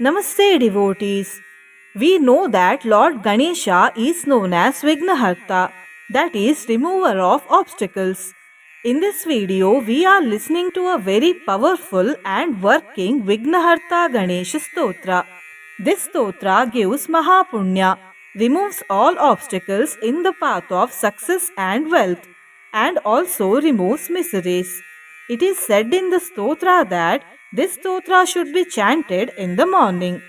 Namaste devotees. We know that Lord Ganesha is known as Vignaharta, that is, remover of obstacles. In this video, we are listening to a very powerful and working Vignaharta Ganesha Stotra. This stotra gives Mahapunya, removes all obstacles in the path of success and wealth, and also removes miseries. It is said in the stotra that this stotra should be chanted in the morning.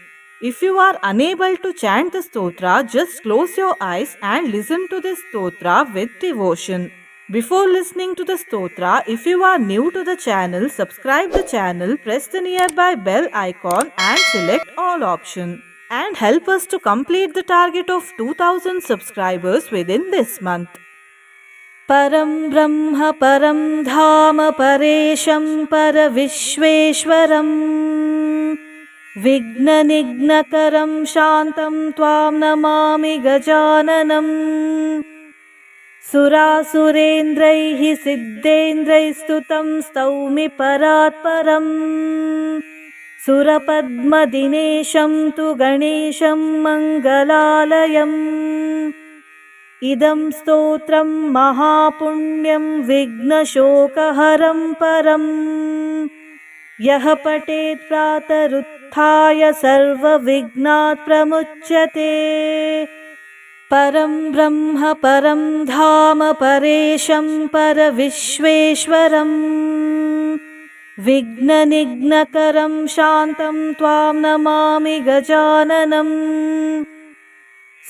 If you are unable to chant the stotra, just close your eyes and listen to this stotra with devotion. Before listening to the stotra, if you are new to the channel, subscribe the channel, press the nearby bell icon and select all option. And help us to complete the target of 2000 subscribers within this month. परं ब्रह्म परं धाम परेशं परविश्वेश्वरं विघ्ननिघ्नकरं शान्तं त्वां नमामि गजाननम् सुरासुरेन्द्रैः सिद्धेन्द्रैस्तुतं स्तौमि परात्परम् सुरपद्मदिनेशं तु गणेशं मङ्गलालयम् इदं स्तोत्रं महापुण्यं विघ्नशोकहरं परम् यः पठेत् प्रातरुत्थाय सर्वविघ्नात् प्रमुच्यते परं ब्रह्म परं धाम परेशं परविश्वेश्वरं विघ्ननिघ्नकरं शान्तं त्वां नमामि गजाननम्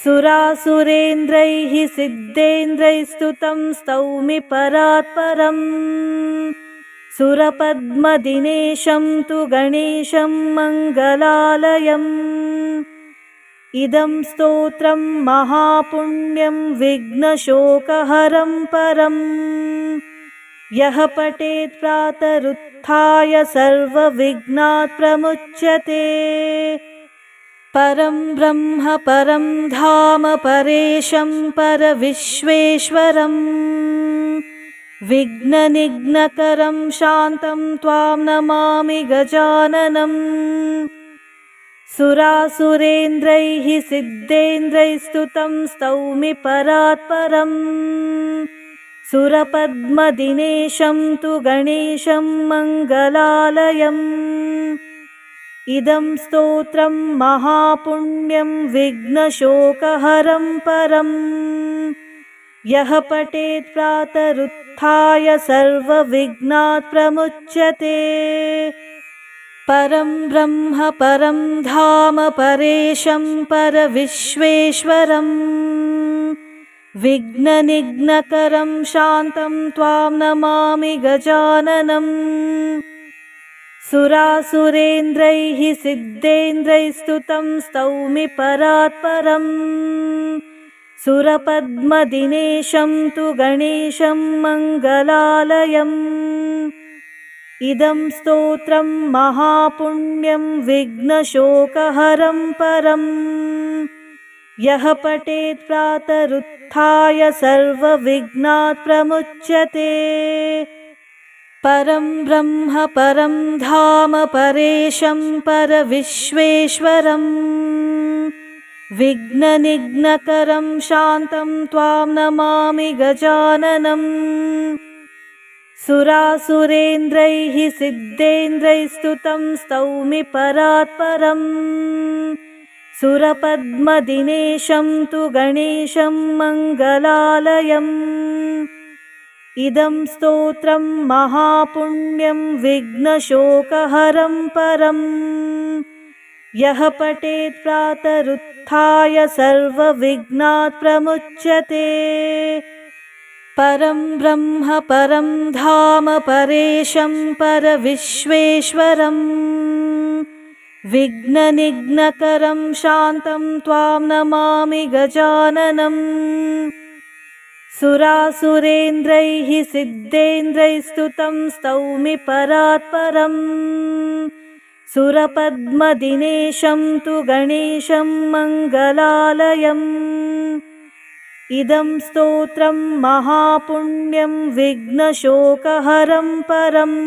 सुरासुरेन्द्रैः सिद्धेन्द्रैस्तुतं स्तौमि परात्परम् सुरपद्मदिनेशं तु गणेशं मङ्गलालयम् इदं स्तोत्रं महापुण्यं विघ्नशोकहरं परम् यः पठेत् प्रातरुत्थाय सर्वविघ्नात् प्रमुच्यते परं ब्रह्म परं धाम परेशं परविश्वेश्वरं विघ्ननिघ्नकरं शान्तं त्वां नमामि गजाननम् सुरासुरेन्द्रैः सिद्धेन्द्रैस्तुतं स्तौमि परात्परम् सुरपद्मदिनेशं तु गणेशं मङ्गलालयम् इदं स्तोत्रं महापुण्यं विघ्नशोकहरं परम् यः पठेत् प्रातरुत्थाय सर्वविघ्नात् प्रमुच्यते परं ब्रह्म परं धाम परेशं परविश्वेश्वरं विघ्ननिघ्नकरं शान्तं त्वां नमामि गजाननम् सुरासुरेन्द्रैः सिद्धेन्द्रैस्तुतं स्तौमि परात्परम् सुरपद्मदिनेशं तु गणेशं मङ्गलालयम् इदं स्तोत्रं महापुण्यं विघ्नशोकहरं परम् यः पठेत् प्रातरुत्थाय सर्वविघ्नात् प्रमुच्यते परं ब्रह्म परं धाम परेशं परविश्वेश्वरं विघ्ननिघ्नकरं शान्तं त्वां नमामि गजाननम् सुरासुरेन्द्रैः सिद्धेन्द्रैस्तुतं स्तौमि परात्परम् सुरपद्मदिनेशं तु गणेशं मङ्गलालयम् इदं स्तोत्रं महापुण्यं विघ्नशोकहरं परम् यः पठेत् प्रातरुत्थाय सर्वविघ्नात् प्रमुच्यते परं ब्रह्म परं धाम परेशं परविश्वेश्वरं विघ्ननिघ्नकरं शान्तं त्वां नमामि गजाननम् सुरासुरेन्द्रैः सिद्धेन्द्रैस्तुतं स्तौमि परात्परम् सुरपद्मदिनेशं तु गणेशं मङ्गलालयम् इदं स्तोत्रं महापुण्यं विघ्नशोकहरं परम्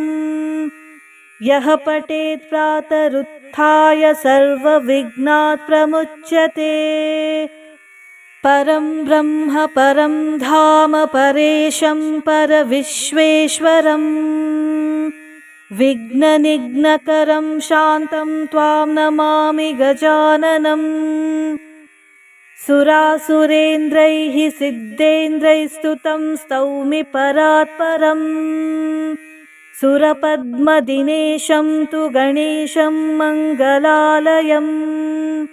यः पठेत् प्रातरुत्थाय प्रातरुत्थाय सर्वविघ्नात् प्रमुच्यते। परं ब्रह्म परं धाम परेशं परविश्वेश्वरम् विघ्ननिघ्नकरं शान्तं त्वां नमामि गजाननम्। सुरासुरेन्द्रैः सिद्धेन्द्रैस्तुतं स्तौमि परात्परम् सुरपद्मदिनेशं तु गणेशं मङ्गलालयम्।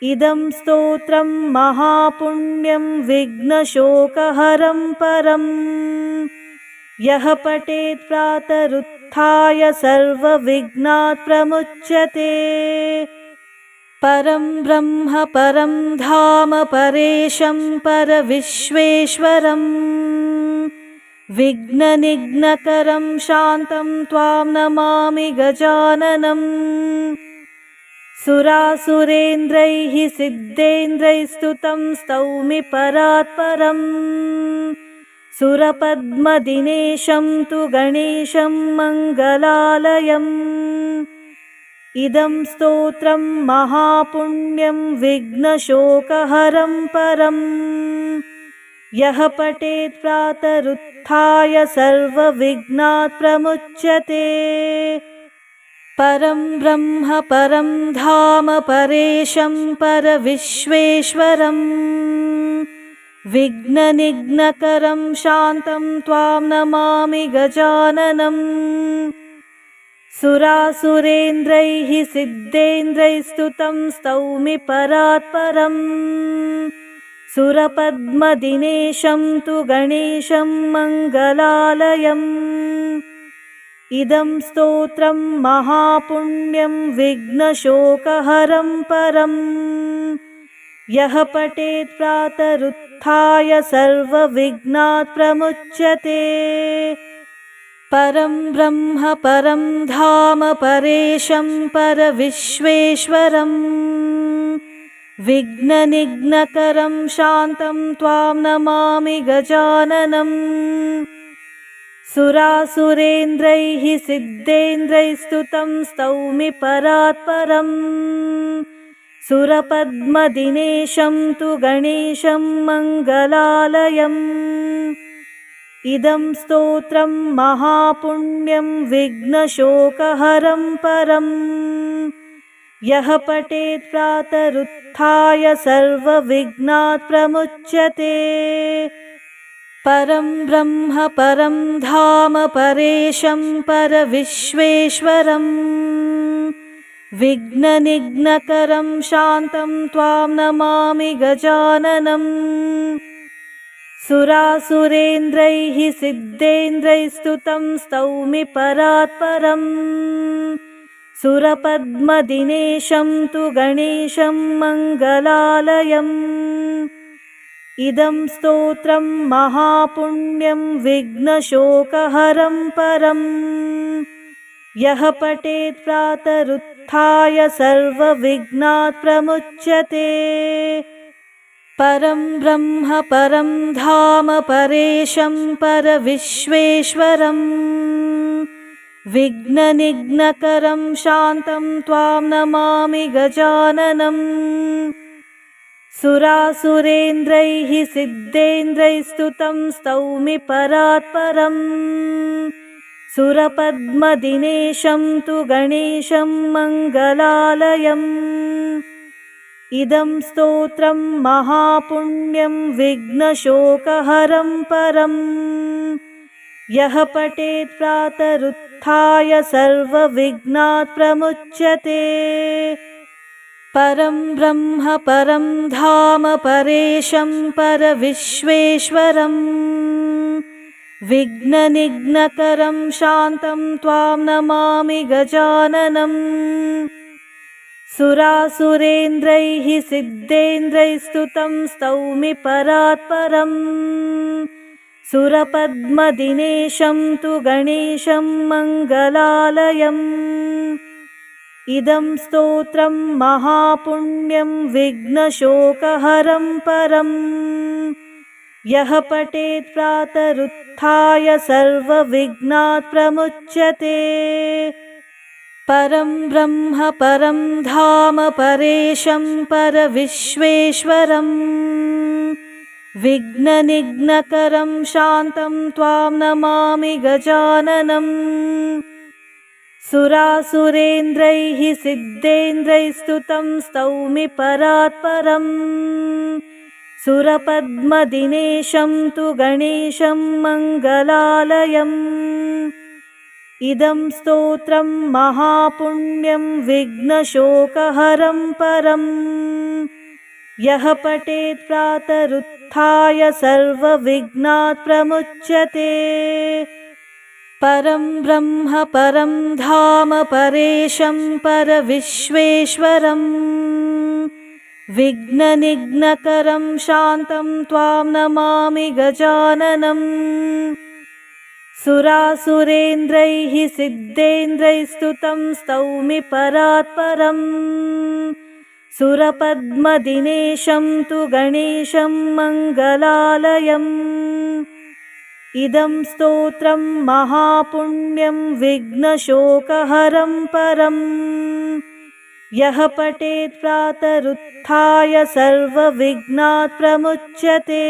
इदं स्तोत्रं महापुण्यं विघ्नशोकहरं परम् यः पठेत् प्रातरुत्थाय सर्वविघ्नात् प्रमुच्यते। परं ब्रह्म परं धाम परेशं परविश्वेश्वरम् विघ्ननिघ्नकरं शान्तं त्वां नमामि गजाननम्। सुरासुरेन्द्रैः सिद्धेन्द्रैस्तुतं स्तौमि परात्परम् सुरपद्मदिनेशं तु गणेशं मङ्गलालयम्। इदं स्तोत्रं महापुण्यं विघ्नशोकहरं परम् यः पठेत् प्रातरुत्थाय सर्वविघ्नात् प्रमुच्यते। परं ब्रह्म परं धाम परेशं परविश्वेश्वरम् विघ्ननिघ्नकरं शान्तं त्वां नमामि गजाननम्। सुरासुरेन्द्रैः सिद्धेन्द्रैस्तुतं स्तौमि परात्परम् सुरपद्मदिनेशं तु गणेशं मङ्गलालयम्। इदं स्तोत्रं महापुण्यं विघ्नशोकहरं परम् यः पठेत् प्रातरुत्थाय सर्वविघ्नात् प्रमुच्यते। परं ब्रह्म परं धाम परेशं परविश्वेश्वरम् विघ्ननिघ्नकरं शान्तं त्वां नमामि गजाननम्। सुरासुरेन्द्रैः सिद्धेन्द्रैस्तुतं स्तौमि परात्परम् सुरपद्मदिनेशं तु गणेशं मङ्गलालयम्। इदं स्तोत्रं महापुण्यं विघ्नशोकहरं परम् यः पठेत् प्रातरुत्थाय सर्वविघ्नात् प्रमुच्यते। परं ब्रह्म परं धाम परेशं परविश्वेश्वरम् विघ्ननिघ्नकरं शान्तं त्वां नमामि गजाननम्। सुरासुरेन्द्रैः सिद्धेन्द्रैस्तुतं स्तौमि परात्परम् सुरपद्मदिनेशं तु गणेशं मङ्गलालयम्। इदं स्तोत्रं महापुण्यं विघ्नशोकहरं परम् यः पठेत् प्रातरुत्थाय सर्वविघ्नात् प्रमुच्यते। परं ब्रह्म परं धाम परेशं परविश्वेश्वरम् विघ्ननिघ्नकरं शान्तं त्वां नमामि गजाननम्। सुरासुरेन्द्रैः सिद्धेन्द्रैस्तुतं स्तौमि परात्परम् सुरपद्मदिनेशं तु गणेशं मङ्गलालयम्। इदं स्तोत्रं महापुण्यं विघ्नशोकहरं परम् यः पठेत् प्रातरुत्थाय सर्वविघ्नात् प्रमुच्यते। परं ब्रह्म परं धाम परेशं परविश्वेश्वरम् विघ्ननिघ्नकरं शान्तं त्वां नमामि गजाननम्। सुरासुरेन्द्रैः सिद्धेन्द्रैस्तुतं स्तौमि परात्परम् सुरपद्मदिनेशं तु गणेशं मङ्गलालयम्। इदं स्तोत्रं महापुण्यं विघ्नशोकहरं परम् यः पठेत् प्रातरुत्थाय सर्वविघ्नात् प्रमुच्यते। परं ब्रह्म परं धाम परेशं परविश्वेश्वरम् विघ्ननिघ्नकरं शान्तं त्वां नमामि गजाननम् सुरासुरेन्द्रैः सिद्धेन्द्रैस्तुतं स्तौमि परात्परम् सुरपद्मदिनेशं तु गणेशं मङ्गलालयम् इदं स्तोत्रं महापुण्यं विघ्नशोकहरं परम् यः पठेत् प्रातरुत्थाय सर्वविघ्नात् प्रमुच्यते परं ब्रह्म परं धाम परेशं परविश्वेश्वरम् विघ्ननिघ्नकरं शान्तं त्वां नमामि गजाननम् सुरासुरेन्द्रैः सिद्धेन्द्रैस्तुतं स्तौमि परात्परम् सुरपद्मदिनेशं तु गणेशं मङ्गलालयम् इदं स्तोत्रं महापुण्यं विघ्नशोकहरं परम् यः पठेत् प्रातरुत्थाय सर्वविघ्नात् प्रमुच्यते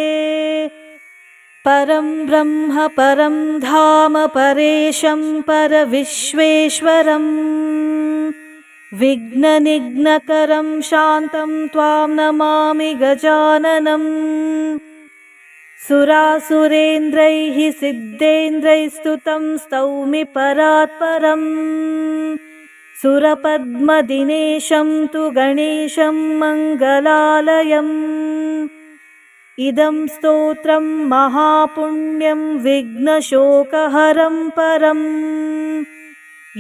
परं ब्रह्म परं धाम परेशं परविश्वेश्वरम् विघ्ननिघ्नकरं शान्तं त्वां नमामि गजाननम् सुरासुरेन्द्रैः सिद्धेन्द्रैस्तुतं स्तौमि परात्परम् सुरपद्मदिनेशं तु गणेशं मङ्गलालयम् इदं स्तोत्रं महापुण्यं विघ्नशोकहरं परम्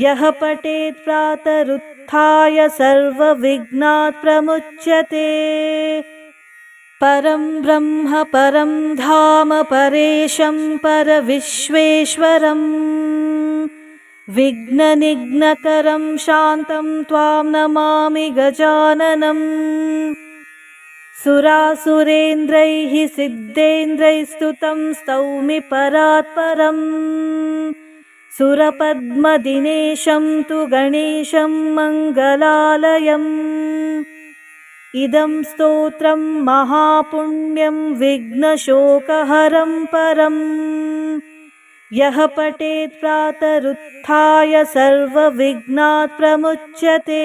यः पठेत् प्रातरुत्थाय सर्वविघ्नात् प्रमुच्यते परं ब्रह्म परं धाम परेशं परविश्वेश्वरम् विघ्ननिघ्नकरं शान्तं त्वां नमामि गजाननम् सुरासुरेन्द्रैः सिद्धेन्द्रैस्तुतं स्तौमि परात्परम् सुरपद्मदिनेशं तु गणेशं मङ्गलालयम् इदं स्तोत्रं महापुण्यं विघ्नशोकहरं परम् यः पठेत् प्रातरुत्थाय सर्वविघ्नात् प्रमुच्यते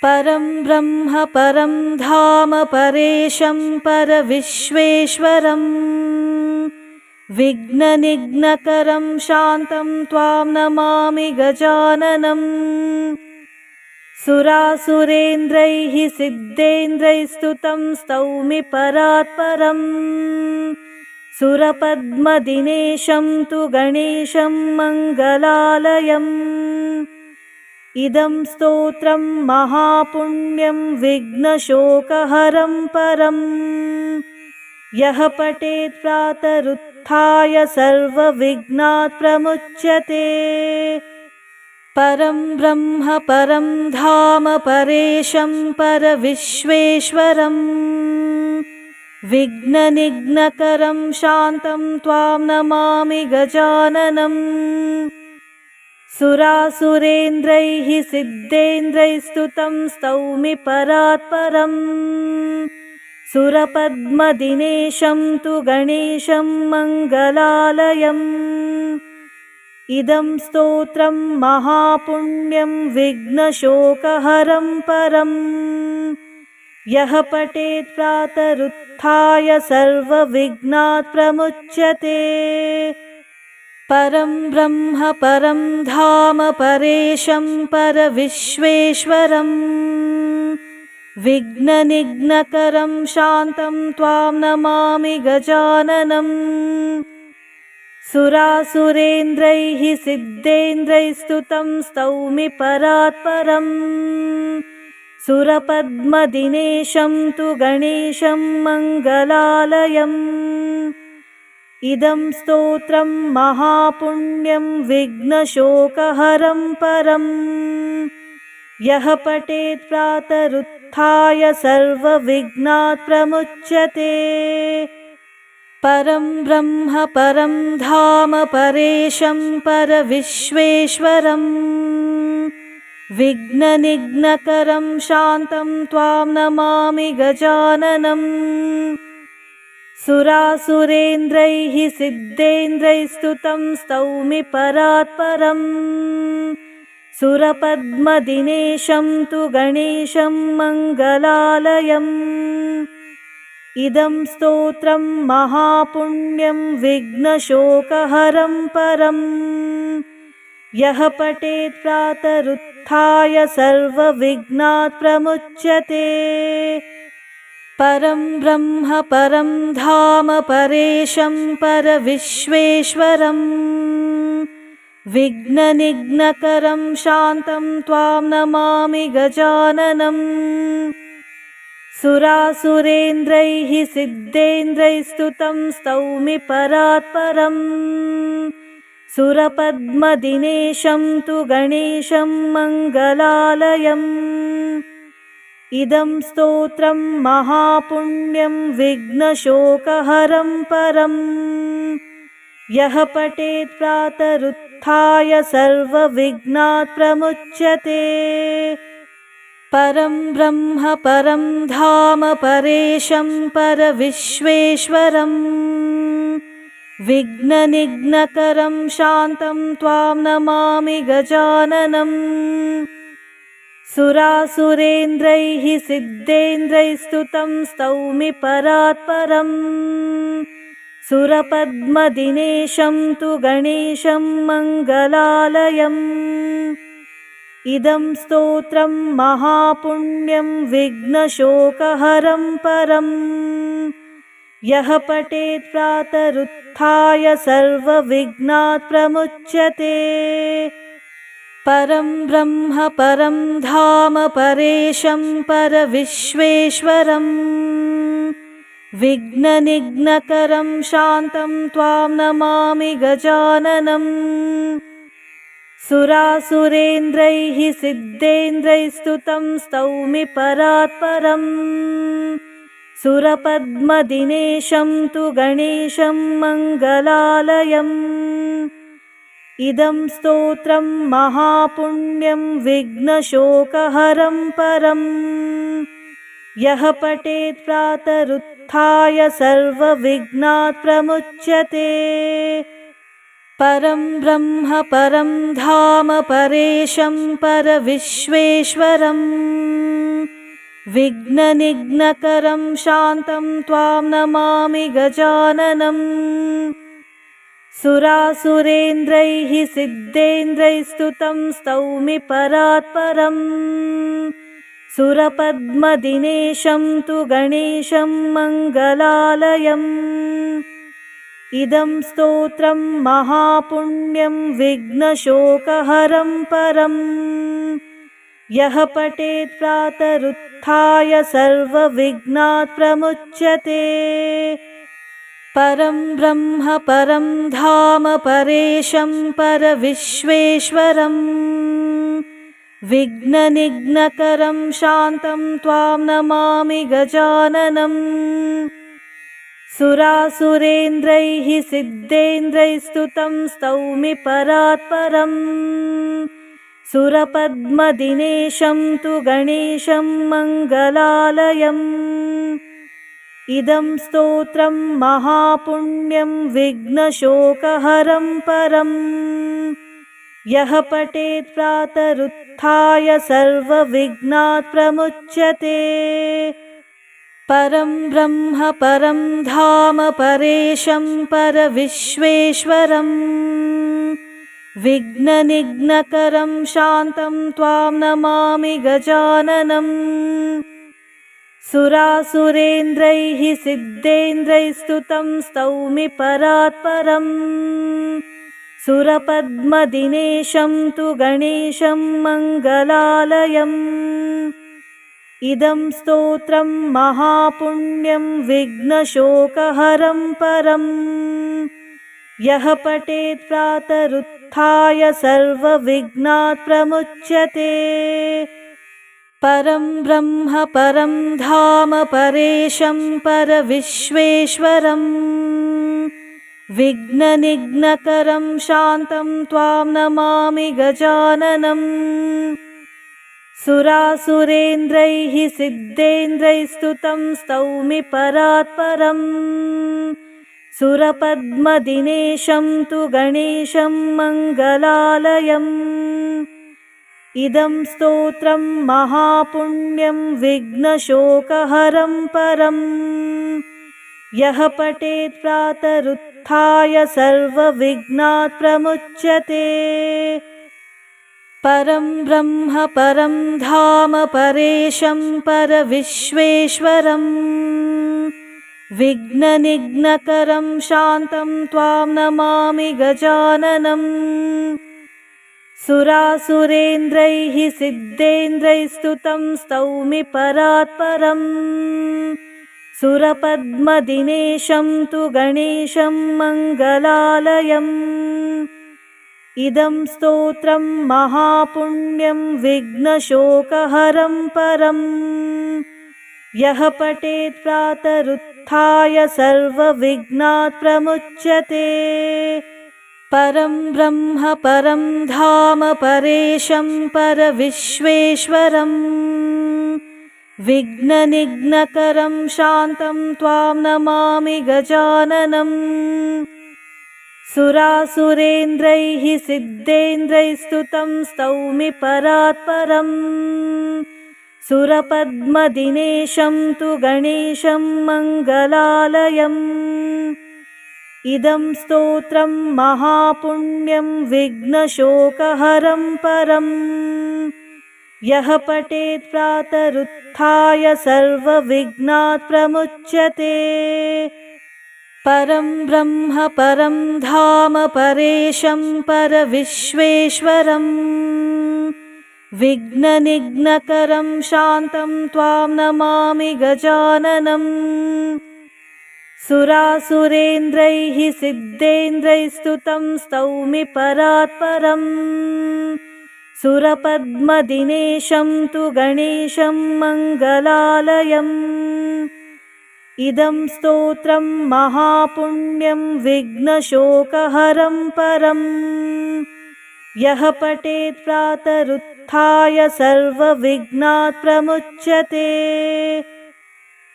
परं ब्रह्म परं धाम परेशं परविश्वेश्वरम् विघ्ननिघ्नकरं शान्तं त्वां नमामि गजाननम् सुरासुरेन्द्रैः सिद्धेन्द्रैस्तुतं स्तौमि परात्परम् सुरपद्मदिनेशं तु गणेशं मङ्गलालयम् इदं स्तोत्रं महापुण्यं विघ्नशोकहरं परम् यः पठेत् प्रातरुत्थाय सर्वविघ्नात् प्रमुच्यते परं ब्रह्म परं धाम परेशं परविश्वेश्वरम् विघ्ननिघ्नकरं शान्तं त्वां नमामि गजाननम् सुरासुरेन्द्रैः सिद्धेन्द्रैस्तुतं स्तौमि परात्परम् सुरपद्मदिनेशं तु गणेशं मङ्गलालयम् इदं स्तोत्रं महापुण्यं विघ्नशोकहरं परम् यः पठेत् प्रातरुत्थाय सर्वविघ्नात् प्रमुच्यते परं ब्रह्म परं धाम परेशं परविश्वेश्वरम् विघ्ननिघ्नकरं शान्तं त्वां नमामि गजाननम् सुरासुरेन्द्रैः सिद्धेन्द्रैस्तुतं स्तौमि परात्परम् सुरपद्मदिनेशं तु गणेशं मङ्गलालयम् इदं स्तोत्रं महापुण्यं विघ्नशोकहरं परम् यः पठेत् प्रातरुत्थाय सर्वविघ्नात् प्रमुच्यते परं ब्रह्म परं धाम परेशं परविश्वेश्वरम् विघ्ननिघ्नकरं शान्तं त्वां नमामि गजाननम् सुरासुरेन्द्रैः सिद्धेन्द्रैस्तुतं स्तौमि परात्परम् सुरपद्मदिनेशं तु गणेशं मङ्गलालयम् इदं स्तोत्रं महापुण्यं विघ्नशोकहरं परम् यः पठेत् प्रातरुत्थाय सर्वविघ्नात् प्रमुच्यते परं ब्रह्म परं धाम परेशं परविश्वेश्वरम् विघ्ननिघ्नकरं शान्तं त्वां नमामि गजाननम् सुरासुरेन्द्रैः सिद्धेन्द्रैस्तुतं स्तौमि परात्परम् सुरपद्मदिनेशं तु गणेशं मङ्गलालयम् इदं स्तोत्रं महापुण्यं विघ्नशोकहरं परम् यः पठेत् प्रातरुत्थाय सर्वविघ्नात् प्रमुच्यते परं ब्रह्म परं धाम परेशं परविश्वेश्वरम् विघ्ननिघ्नकरं शान्तं त्वां नमामि गजाननम् सुरासुरेन्द्रैः सिद्धेन्द्रैस्तुतं स्तौमि परात्परम् सुरपद्मदिनेशं तु गणेशं मङ्गलालयम् इदं स्तोत्रं महापुण्यं विघ्नशोकहरं परम् यः पठेत् प्रातरुत्थाय सर्वविघ्नात् प्रमुच्यते परं ब्रह्म परं धाम परेशं परविश्वेश्वरम् विघ्ननिघ्नकरं शान्तं त्वां नमामि गजाननम् सुरासुरेन्द्रैः सिद्धेन्द्रैस्तुतं स्तौमि परात्परम् सुरपद्मदिनेशं तु गणेशं मङ्गलालयम् इदं स्तोत्रं महापुण्यं विघ्नशोकहरं परम् यः पठेत् प्रातरुत्थाय सर्वविघ्नात् प्रमुच्यते परं ब्रह्म परं धाम परेशं परविश्वेश्वरम् विघ्ननिघ्नकरं शान्तं त्वां नमामि गजाननम् सुरासुरेन्द्रैः सिद्धेन्द्रैस्तुतं स्तौमि परात्परम् सुरपद्मदिनेशं तु गणेशं मङ्गलालयम् इदं स्तोत्रं महापुण्यं विघ्नशोकहरं परम् यः पठेत् प्रातरुत्थाय सर्वविघ्नात् प्रमुच्यते परं ब्रह्म परं धाम परेशं परविश्वेश्वरम् विघ्ननिघ्नकरं शान्तं त्वां नमामि गजाननम् सुरासुरेन्द्रैः सिद्धेन्द्रैस्तुतं स्तौमि परात्परम् सुरपद्मदिनेशं तु गणेशं मङ्गलालयम् इदं स्तोत्रं महापुण्यं विघ्नशोकहरं परम् यः पठेत् प्रातरुत्थाय सर्वविघ्नात् प्रमुच्यते परं ब्रह्म परं धाम परेशं परविश्वेश्वरम् विघ्ननिघ्नकरं शान्तं त्वां नमामि गजाननम् सुरासुरेन्द्रैः सिद्धेन्द्रैस्तुतं स्तौमि परात्परम् सुरपद्मदिनेशं तु गणेशं मङ्गलालयम् इदं स्तोत्रं महापुण्यं विघ्नशोकहरं परम् यः पठेत् प्रातरुत्थाय सर्वविघ्नात् प्रमुच्यते परं ब्रह्म परं धाम परेशं परविश्वेश्वरम् विघ्ननिघ्नकरं शान्तं त्वां नमामि गजाननम् सुरासुरेन्द्रैः सिद्धेन्द्रैस्तुतं स्तौमि परात्परम् सुरपद्मदिनेशं तु गणेशं मङ्गलालयम् इदं स्तोत्रं महापुण्यं विघ्नशोकहरं परम् यः पठेत् प्रातरुत्थाय सर्वविघ्नात् प्रमुच्यते परं ब्रह्म परं धाम परेशं परविश्वेश्वरम् विघ्ननिघ्नकरं शान्तं त्वां नमामि गजाननम् सुरासुरेन्द्रैः सिद्धेन्द्रैस्तुतं स्तौमि परात्परम् सुरपद्मदिनेशं तु गणेशं मङ्गलालयम् इदं स्तोत्रं महापुण्यं विघ्नशोकहरं परम् यः पठेत् प्रातरुत्थाय सर्वविघ्नात् प्रमुच्यते परं ब्रह्म परं धाम परेशं परविश्वेश्वरम् विघ्ननिघ्नकरं शान्तं त्वां नमामि गजाननम् सुरासुरेन्द्रैः सिद्धेन्द्रैस्तुतं स्तौमि परात्परम् सुरपद्मदिनेशं तु गणेशं मङ्गलालयम् इदं स्तोत्रं महापुण्यं विघ्नशोकहरं परम् यः पठेत् प्रातरुत्थाय सर्वविघ्नात् प्रमुच्यते परं ब्रह्म परं धाम परेशं परविश्वेश्वरम् विघ्ननिघ्नकरं शान्तं त्वां नमामि गजाननम् सुरासुरेन्द्रैः सिद्धेन्द्रैस्तुतं स्तौमि परात्परम् सुरपद्मदिनेशं तु गणेशं मङ्गलालयम् इदं स्तोत्रं महापुण्यं विघ्नशोकहरं परम् यः पठेत् प्रातरुत्थाय सर्वविघ्नात् प्रमुच्यते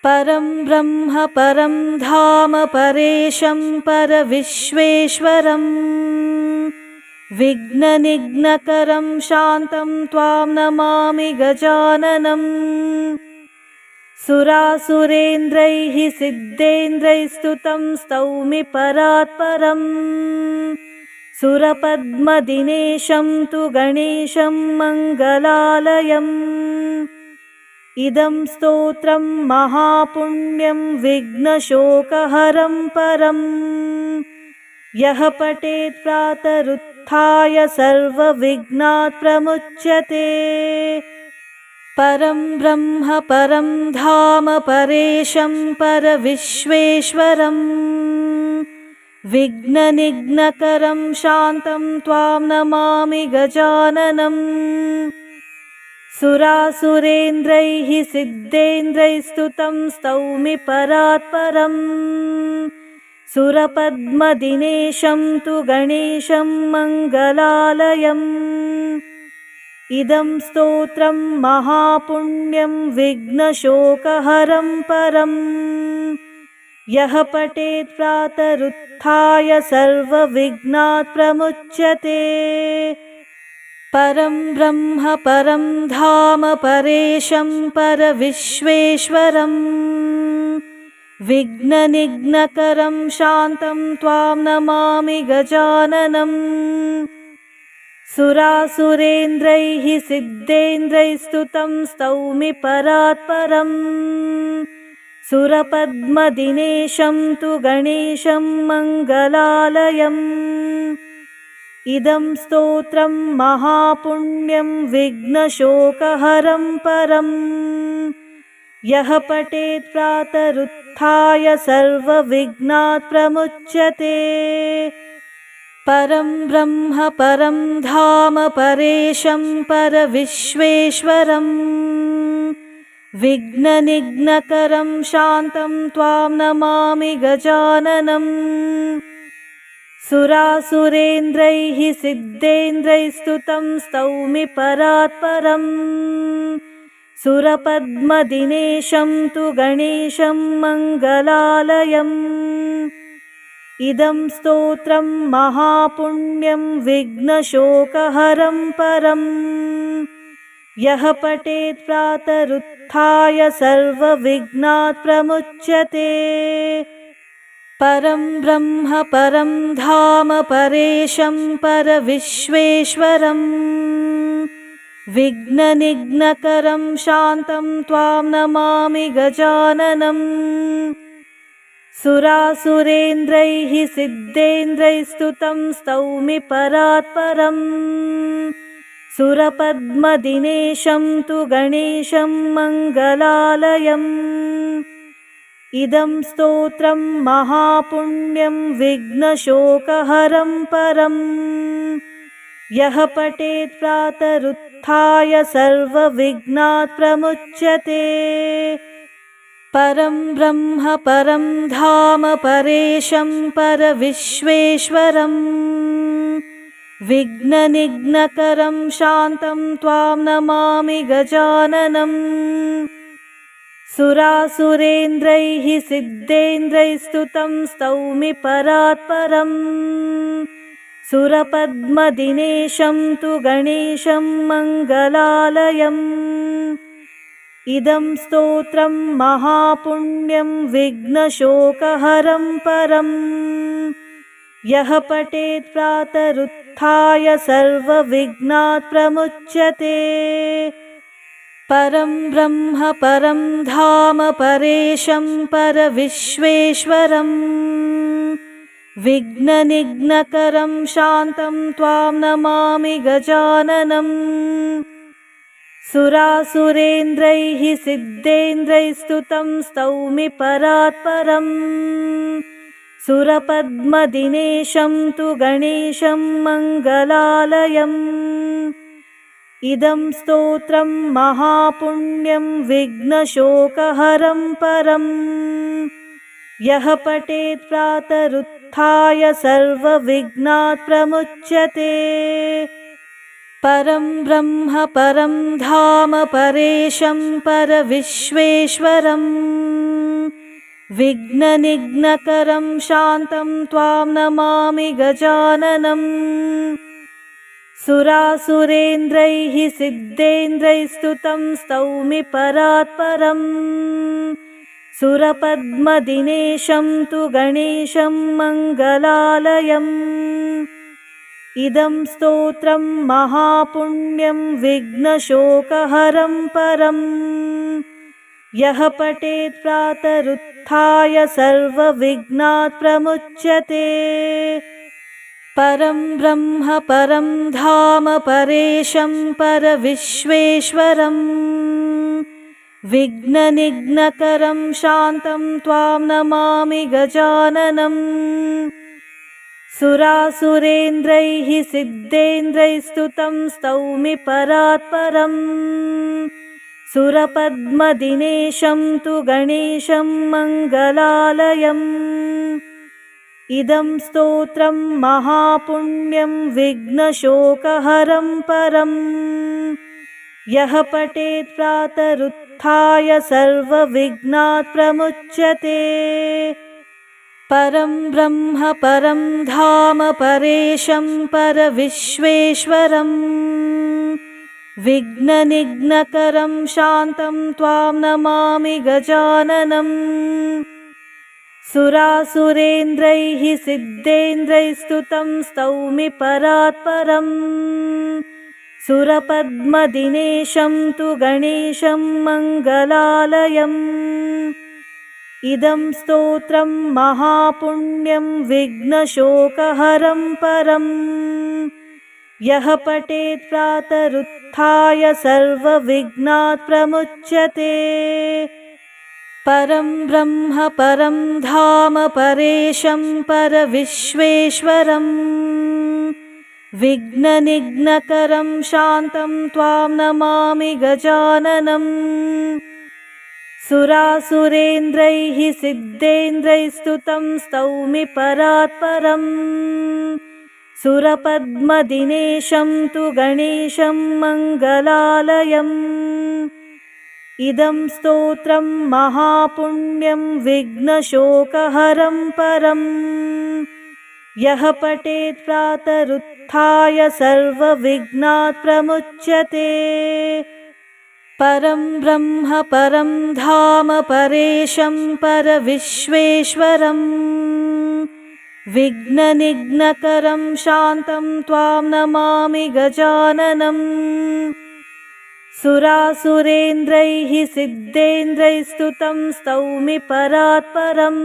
परं ब्रह्म परं धाम परेशं परविश्वेश्वरम् विघ्ननिघ्नकरं शान्तं त्वां नमामि गजाननम् सुरासुरेन्द्रैः सिद्धेन्द्रैस्तुतं स्तौमि परात्परम् सुरपद्मदिनेशं तु गणेशं मङ्गलालयम् इदं स्तोत्रं महापुण्यं विघ्नशोकहरं परम् यः पठेत् प्रातरुत्थाय सर्वविघ्नात् प्रमुच्यते परं ब्रह्म परं धाम परेशं परविश्वेश्वरम् विघ्ननिघ्नकरं शान्तं त्वां नमामि गजाननम् सुरासुरेन्द्रैः सिद्धेन्द्रैस्तुतं स्तौमि परात्परम् सुरपद्मदिनेशं तु गणेशं मङ्गलालयम् इदं स्तोत्रं महापुण्यं विघ्नशोकहरं परम् यः पठेत् प्रातरुत्थाय सर्वविघ्नात् प्रमुच्यते परं ब्रह्म परं धाम परेशं परविश्वेश्वरम् विघ्ननिघ्नकरं शान्तं त्वां नमामि गजाननम् सुरासुरेन्द्रैः सिद्धेन्द्रैस्तुतं स्तौमि परात्परम् सुरपद्मदिनेशं तु गणेशं मङ्गलालयम् इदं स्तोत्रं महापुण्यं विघ्नशोकहरं परम् यः पठेत् प्रातरुत्थाय सर्वविघ्नात् प्रमुच्यते परं ब्रह्म परं धाम परेशं परविश्वेश्वरम् विघ्ननिघ्नकरं शान्तं त्वां नमामि गजाननम् सुरासुरेन्द्रैः सिद्धेन्द्रैस्तुतं स्तौमि परात्परम् सुरपद्मदिनेशं तु गणेशं मङ्गलालयम् इदं स्तोत्रं महापुण्यं विघ्नशोकहरं परम् यः पठेत् प्रातरुत्थाय सर्वविघ्नात् प्रमुच्यते परं ब्रह्म परं धाम परेशं परविश्वेश्वरम् विघ्ननिघ्नकरं शान्तं त्वां नमामि गजाननम् सुरासुरेन्द्रैः सिद्धेन्द्रैस्तुतं स्तौमि परात्परम् सुरपद्मदिनेशं तु गणेशं मङ्गलालयम् इदं स्तोत्रं महापुण्यं विघ्नशोकहरं परम् यः पठेत् प्रातरुत्थाय सर्वविघ्नात् प्रमुच्यते परं ब्रह्म परं धाम परेशं परविश्वेश्वरम् विघ्ननिघ्नकरं शान्तं त्वां नमामि गजाननम् सुरासुरेन्द्रैः सिद्धेन्द्रैस्तुतं स्तौमि परात्परम् सुरपद्मदिनेशं तु गणेशं मङ्गलालयम् इदं स्तोत्रं महापुण्यं विघ्नशोकहरं परम् यः पठेत् प्रातरुत्थाय सर्वविघ्नात् प्रमुच्यते परं ब्रह्म परं धाम परेशं परविश्वेश्वरम् विघ्ननिघ्नकरं शान्तं त्वां नमामि गजाननम् सुरासुरेन्द्रैः सिद्धेन्द्रैस्तुतं स्तौमि परात्परम् सुरपद्मदिनेशं तु गणेशं मङ्गलालयम् इदं स्तोत्रं महापुण्यं विघ्नशोकहरं परम् यः पठेत् प्रातरुत्थाय सर्वविघ्नात् प्रमुच्यते परं ब्रह्म परं धाम परेशं परविश्वेश्वरम् विघ्ननिघ्नकरं शान्तं त्वां नमामि गजाननम् सुरासुरेन्द्रैः सिद्धेन्द्रैस्तुतं स्तौमि परात्परम् सुरपद्मदिनेशं तु गणेशं मङ्गलालयम् इदं स्तोत्रं महापुण्यं विघ्नशोकहरं परम् यः पठेत् प्रातरुत्थाय सर्वविघ्नात् प्रमुच्यते परं ब्रह्म परं धाम परेशं परविश्वेश्वरम् विघ्ननिघ्नकरं शान्तं त्वां नमामि गजाननम् सुरासुरेन्द्रैः सिद्धेन्द्रैस्तुतं स्तौमि परात्परम् सुरपद्मदिनेशं तु गणेशं मङ्गलालयम् इदं स्तोत्रं महापुण्यं विघ्नशोकहरं परम् यः पठेत् प्रातरुत्थाय सर्वविघ्नात् प्रमुच्यते परं ब्रह्म परं धाम परेशं परविश्वेश्वरम् विघ्ननिघ्नकरं शान्तं त्वां नमामि गजाननम् सुरासुरेन्द्रैः सिद्धेन्द्रैस्तुतं स्तौमि परात्परम् सुरपद्मदिनेशं तु गणेशं मङ्गलालयम् इदं स्तोत्रं महापुण्यं विघ्नशोकहरं परम् यः पठेत् प्रातरुत्थाय सर्वविघ्नात् प्रमुच्यते परं ब्रह्म परं धाम परेशं परविश्वेश्वरम् विघ्ननिघ्नकरं शान्तं त्वां नमामि गजाननम् सुरासुरेन्द्रैः सिद्धेन्द्रैस्तुतं स्तौमि परात्परम् सुरपद्मदिनेशं तु गणेशं मङ्गलालयम् इदं स्तोत्रं महापुण्यं विघ्नशोकहरं परम् यः पठेत् प्रातरुत्थाय सर्वविघ्नात् प्रमुच्यते परं ब्रह्म परं धाम परेशं परविश्वेश्वरम् विघ्ननिघ्नकरं शान्तं त्वां नमामि गजाननम् सुरासुरेन्द्रैः सिद्धेन्द्रैस्तुतं स्तौमि परात्परम्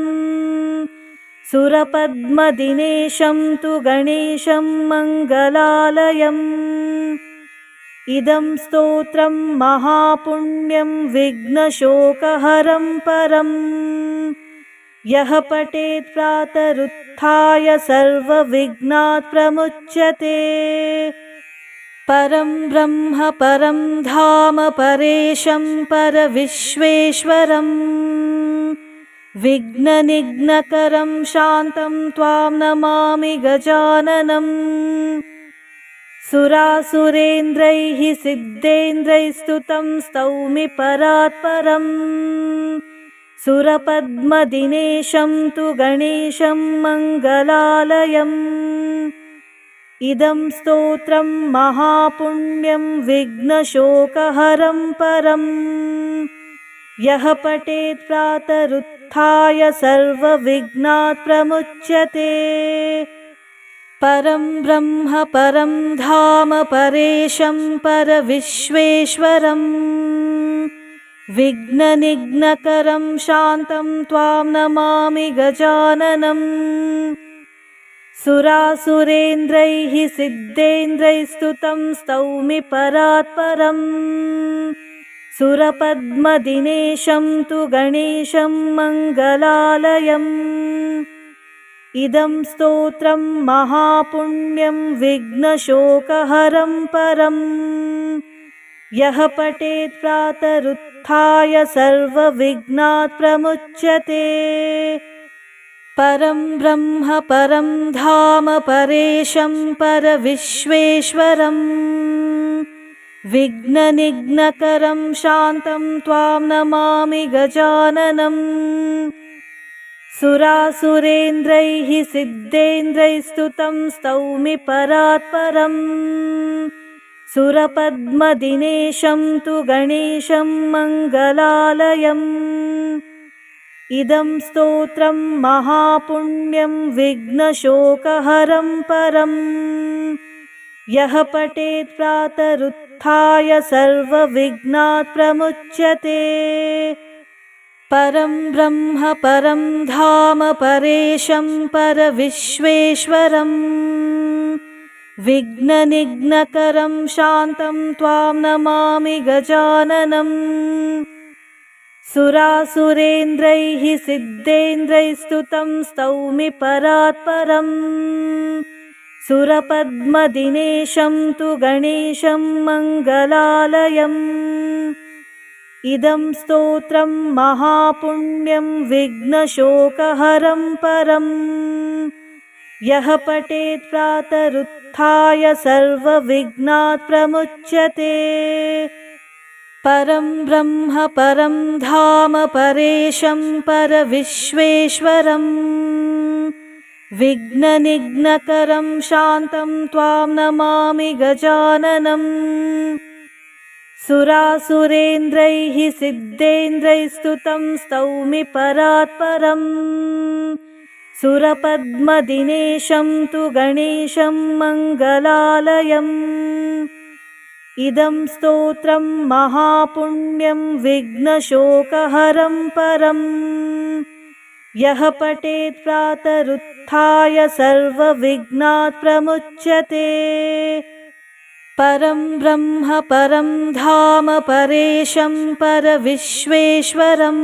सुरपद्मदिनेशं तु गणेशं मङ्गलालयम् इदं स्तोत्रं महापुण्यं विघ्नशोकहरं परम् यः पठेत् प्रातरुत्थाय सर्वविघ्नात् प्रमुच्यते परं ब्रह्म परं धाम परेशं परविश्वेश्वरम् विघ्ननिघ्नकरं शान्तं त्वां नमामि गजाननम् सुरासुरेन्द्रैः सिद्धेन्द्रैस्तुतं स्तौमि परात्परम् सुरपद्मदिनेशं तु गणेशं मङ्गलालयम् इदं स्तोत्रं महापुण्यं विघ्नशोकहरं परम् यः पठेत् प्रातरुत्थाय सर्वविघ्नात् प्रमुच्यते परं ब्रह्म परं धाम परेशं परविश्वेश्वरम् विघ्ननिघ्नकरं शान्तं त्वां नमामि गजाननम् सुरासुरेन्द्रैः सिद्धेन्द्रैस्तुतं स्तौमि परात्परम् सुरपद्मदिनेशं तु गणेशं मङ्गलालयम् इदं स्तोत्रं महापुण्यं विघ्नशोकहरं परम् यः पठेत् प्रातरुत्थाय सर्वविघ्नात् प्रमुच्यते परं ब्रह्म परं धाम परेशं परविश्वेश्वरम् विघ्ननिघ्नकरं शान्तं त्वां नमामि गजाननम् सुरासुरेन्द्रैः सिद्धेन्द्रैस्तुतं स्तौमि परात्परम् सुरपद्मदिनेशं तु गणेशं मङ्गलालयम् इदं स्तोत्रं महापुण्यं विघ्नशोकहरं परम् यः पठेत् प्रातरुत्थाय सर्वविघ्नात् प्रमुच्यते परं ब्रह्म परं धाम परेशं परविश्वेश्वरम् विघ्ननिघ्नकरं शान्तं त्वां नमामि गजाननम् सुरासुरेन्द्रैः सिद्धेन्द्रैस्तुतं स्तौमि परात्परम् सुरपद्मदिनेशं तु गणेशं मङ्गलालयम् इदं स्तोत्रं महापुण्यं विघ्नशोकहरं परम् यः पठेत् प्रातरुत्थाय सर्वविघ्नात् प्रमुच्यते परं ब्रह्म परं धाम परेशं परविश्वेश्वरम् विघ्ननिघ्नकरं शान्तं त्वां नमामि गजाननम् सुरासुरेन्द्रैः सिद्धेन्द्रैस्तुतं स्तौमि परात्परम् सुरपद्मदिनेशं तु गणेशं मङ्गलालयम् इदं स्तोत्रं महापुण्यं विघ्नशोकहरं परम् यः पठेत् प्रातरुत्थाय सर्वविघ्नात् प्रमुच्यते परं ब्रह्म परं धाम परेशं परविश्वेश्वरम्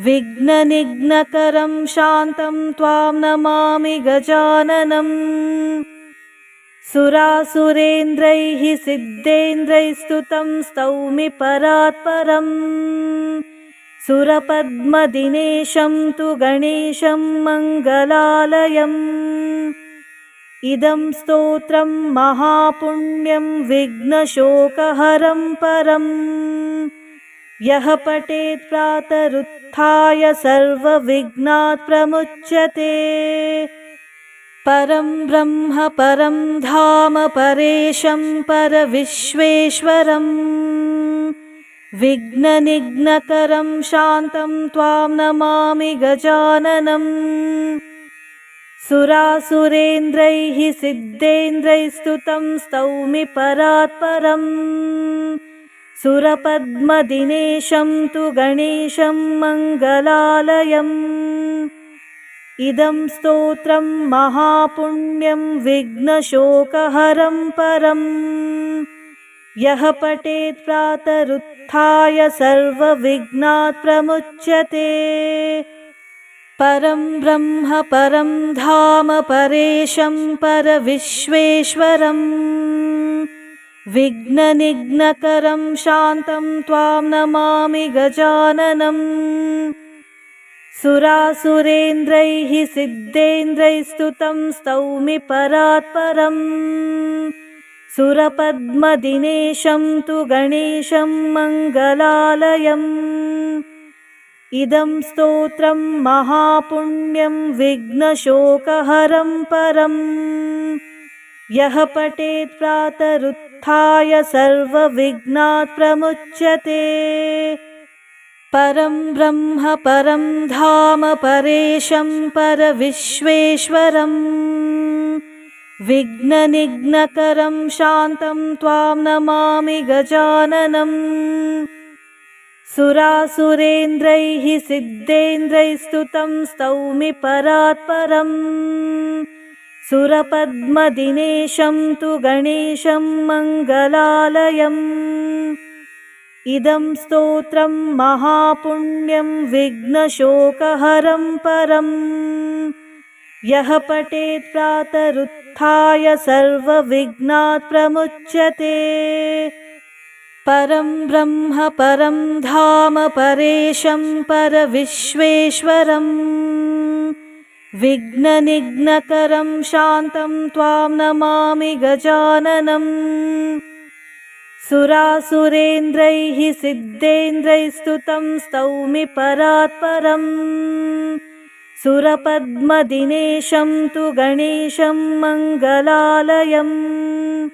विघ्ननिघ्नकरं शान्तं त्वां नमामि गजाननम् सुरासुरेन्द्रैः सिद्धेन्द्रैस्तुतं स्तौमि परात्परम् सुरपद्मदिनेशं तु गणेशं मङ्गलालयम्। इदं स्तोत्रं महापुण्यं विघ्नशोकहरं परम्। यः पठेत् प्रातरुत्थाय सर्वविघ्नात् प्रमुच्यते। परं ब्रह्म परं धाम परेशं परविश्वेश्वरम्। विघ्ननिघ्नकरं शान्तं त्वां नमामि गजाननम्। सुरासुरेन्द्रैः सिद्धेन्द्रैः स्तुतं स्तौमि परात्परम्। सुरपद्मदिनेशं तु गणेशं मङ्गलालयम्। इदं स्तोत्रं महापुण्यं विघ्नशोकहरं परम्। यः पठेत् प्रातरुत्थाय सर्वविघ्नात् प्रमुच्यते। परं ब्रह्म परं धाम परेशं परविश्वेश्वरम्। विघ्ननिघ्नकरं शान्तं त्वां नमामि गजाननम्। सुरासुरेन्द्रैः सिद्धेन्द्रैः स्तुतं स्तौमि परात्परम्। सुरपद्मदिनेशं तु गणेशं मङ्गलालयम्। इदं स्तोत्रं महापुण्यं विघ्नशोकहरं परम्। यः पठेत् प्रातरुत्थाय सर्वविघ्नात् प्रमुच्यते। परं ब्रह्म परं धाम परेशं परविश्वेश्वरम्। विघ्ननिघ्नकरं शान्तं त्वां नमामि गजाननम्। सुरासुरेन्द्रैः सिद्धेन्द्रैः स्तुतं स्तौमि परात्परम्। सुरपद्मदिनेशं तु गणेशं मङ्गलालयम्। इदं स्तोत्रं महापुण्यं विघ्नशोकहरं परम्। यः पठेत् प्रातरुत्थाय सर्वविघ्नात् प्रमुच्यते। परं ब्रह्म परं धाम परेशं परविश्वेश्वरम्। विघ्ननिघ्नकरं शान्तं त्वां नमामि गजाननम्। सुरासुरेन्द्रैः सिद्धेन्द्रैः स्तुतं स्तौमि परात्परम्। सुरपद्मदिनेशं तु गणेशं मङ्गलालयम्।